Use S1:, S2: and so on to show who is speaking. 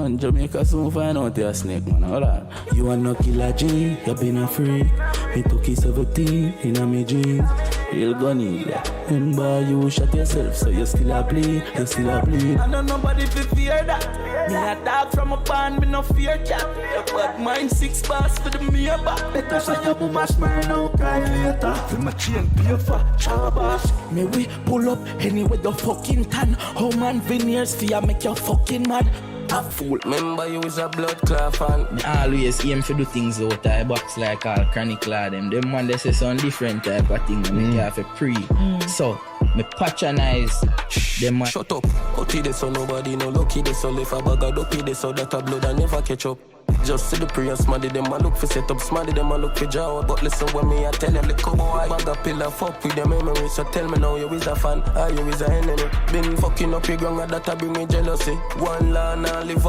S1: Man, Jamaica soon find out you're a snake, man. Hold on. You are no killer G, you been a freak. Me took his 17 in a me jeans. Real gunny, yeah. Remember you shot yourself, so you still a bleed, you still a bleed. I know nobody fi fear that. Me a dog from a band, me no fear cat. Your bad mind 6 bars for the mere back. Better say your mama smile now, cry later. Fi my chain pay for chabas. Me we pull up anywhere the fucking can. How man veneers fi ya make you fucking mad. A fool.
S2: Remember you is a blood clot fan.
S3: Me always aim for do things out of box like all chronic law them. Them man they say some different type of thing. Me have a pre. So me patronize them man.
S2: Shut up. Hotty this so nobody no lucky this so if a bag of dopey this so that a blood I never catch up. Just see the pre and smarty them a look for set up, smarty them a look for jaw. But listen when me I tell you, little boy, bag a pill and fuck with your memory. So tell me now you is a fan, or you is a enemy. Been fucking up your ground and that a bring me jealousy. One law now live